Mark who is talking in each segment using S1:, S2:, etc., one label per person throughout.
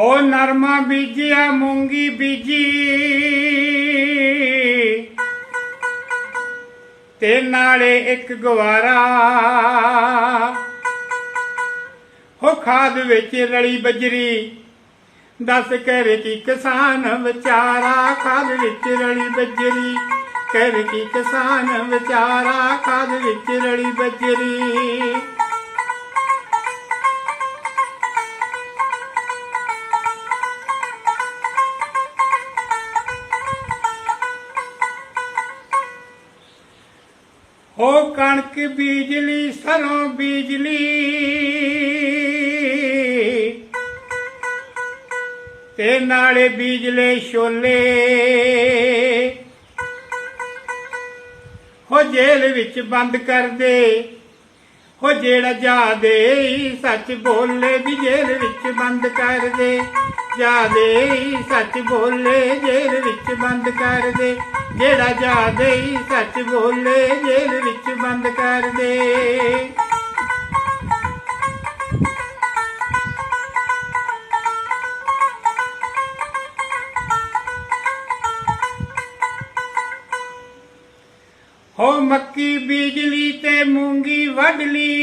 S1: हो नरमा बीजिया मूंगी बीजी ते नाले एक गवारा हो खाद विच रली बजरी दस कर की किसान विचारा खाद विच रली बजरी कर की किसान विचारा खाद विच रली बजरी। हो कणक बीजली सरों बीजली ते नाले बीजले छोले हो जेल विच बंद कर दे हो जेड़ा जा दे सच बोले भी जेल विच बंद कर दे जा दे सच बोले जेल विच बंद कर दे जेड़ा जा दे सच बोले जेल विच बंद कर दे। हो मक्की बीजली ते मूंगी वढली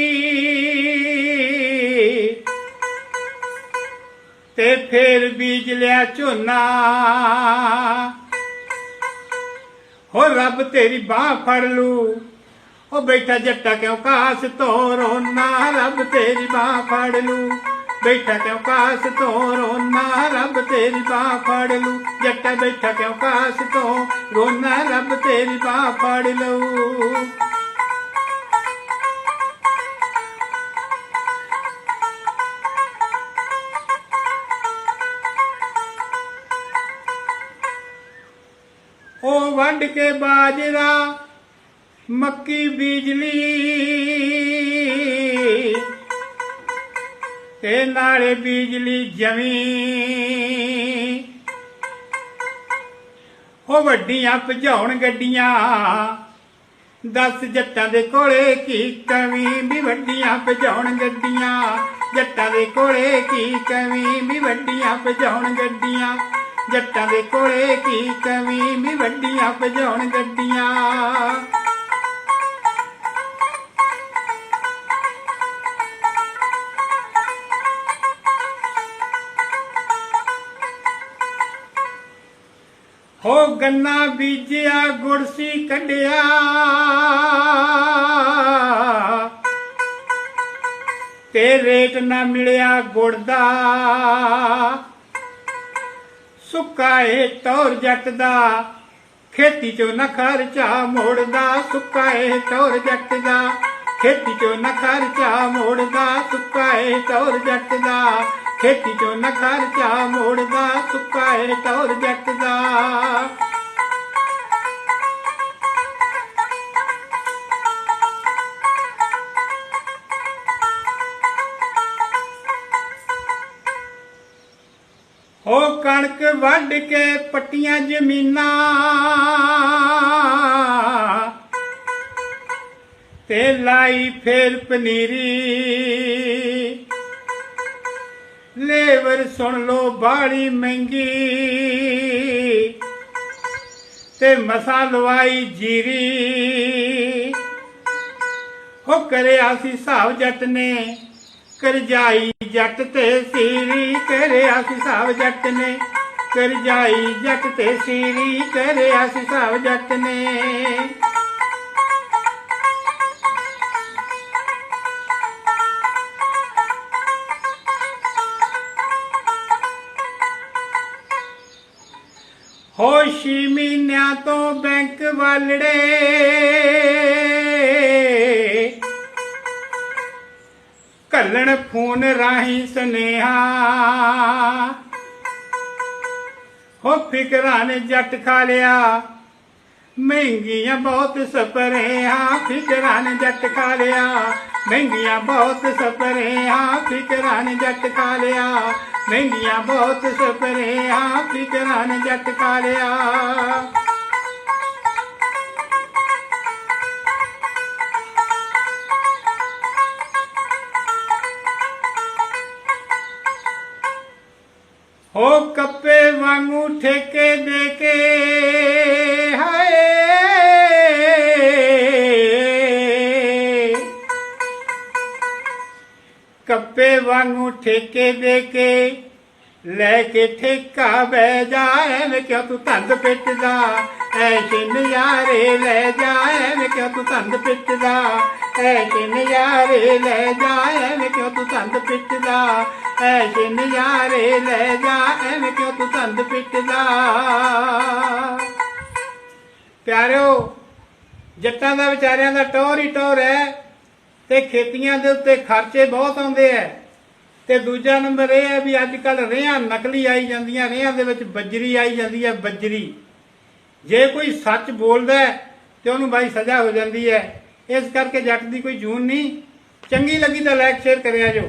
S1: ते फिर बीज लिया झोना हो रब तेरी बाह फड़ लू हो बैठा जट्टा क्यों कास तो रोना रब तेरी बाह फड़ लू बैठा क्यों कास तो रोना रब तेरी बाह फड़ लू जट्टा बैठा क्यों कास तो रोना रब तेरी बाह फड़ लू। ओ वंड के बाजरा मक्की बीजली ते नाले बीजली जमी हो वड्डियां भजाउण गड्डियां दस जट्टां दे कोले की कमी भी वड्डियां भजाउण गड्डियां जट्टां दे कोले की कमी भी वड्डियां भजाउण गड्डियां जट्टां दे कोले की कमी भी वड्डियां भजाउण गड्डियां। हो गन्ना बीजिया गुड़सी कढ़िया ते रेट ना मिलिया गुड़ दा सुक्का ए टौर जट दा खेती चो न खर्चा मोड़दा सुक्का ए टौर जट दा खेती चो न खर्चा मोड़दा सुक्का ए टौर जट दा खेती चो न खर्चा मोड़दा सुक्का ए टौर जट दा। हो कणक वढ के पट्टियां जमीना ते लाई फिर पनीरी लेवर सुन लो बाड़ी महंगी ते मसा लवाई जीरी हो करे आसी हिसाब जट ने करजाई जट ते सीरी करे आसी हिसाब जट ने करजाई जट ते सीरी करे आसी हिसाब जट ने। हो 6 महीनों तो बैंक वालड़े घल्लण फोन राही सुनेहा हो फिकरां ने जट खा लिया महंगियां बहुत सपरेहा फिकरां ने जट खा लिया महंगियां बहुत सपरेहा फिकरां ने जट खा लिया महंगियां बहुत सपरेहा फिकरां ने जट खा लिया। ਹੋ ਕੱਪੇ ਵਾਂਗੂ ਠੇਕੇ ਦੇ ਕੇ ਹਾਏ ਕੱਪੇ ਵਾਂਗੂ ਠੇਕੇ ਦੇ ਕੇ ਲੈ ਕੇ ਠੇਕਾ ਬਹਿ ਜਾ ਐਵੇਂ ਕਿਉਂ ਤੂੰ ਧੰਦ ਪਿੱਟਦਾ ਐਸੇ ਨਜ਼ਾਰੇ ਲੈ ਜਾ ਐਵੇਂ ਕਿਉਂ ਤੂੰ ਧੰਦ ਪਿੱਟਦਾ ਐਸੇ ਨਜ਼ਾਰੇ ਲੈ ਜਾ ਐਵੇਂ ਕਿਉਂ ਤੂੰ ਧੰਦ ਪਿੱਟਦਾ ਐਸੇ ਨਜ਼ਾਰੇ ਲੈ ਜਾ ਐਵੇਂ ਕਿਉਂ ਤੂੰ ਧੰਦ ਪਿੱਟਦਾ ਪਿਆਰਿਓ ਜੱਟਾਂ ਦਾ ਵਿਚਾਰਿਆਂ ਦਾ ਟੌਰ ਹੀ ਟੌਰ ਹੈ ਤੇ ਖੇਤੀਆਂ ਦੇ ਉੱਤੇ ਖਰਚੇ ਬਹੁਤ ਆਉਂਦੇ ਐ ਤੇ ਦੂਜਾ ਨੰਬਰ ਇਹ ਹੈ ਵੀ ਅੱਜ ਕੱਲ ਰੇਹਾਂ ਨਕਲੀ ਆਈ ਜਾਂਦੀਆਂ ਰੇਹਾਂ ਦੇ ਵਿੱਚ ਬੱਜਰੀ ਆਈ ਜਾਂਦੀ ਹੈ ਬੱਜਰੀ ਜੇ ਕੋਈ ਸੱਚ ਬੋਲਦਾ ਤੇ ਉਹਨੂੰ ਬਾਈ ਸਜ਼ਾ ਹੋ ਜਾਂਦੀ ਹੈ ਇਸ ਕਰਕੇ ਜੱਟ ਦੀ ਕੋਈ ਜੂਨ ਨਹੀਂ ਚੰਗੀ ਲੱਗੀ ਤਾਂ ਲਾਈਕ ਸ਼ੇਅਰ ਕਰਿਆ ਜੋ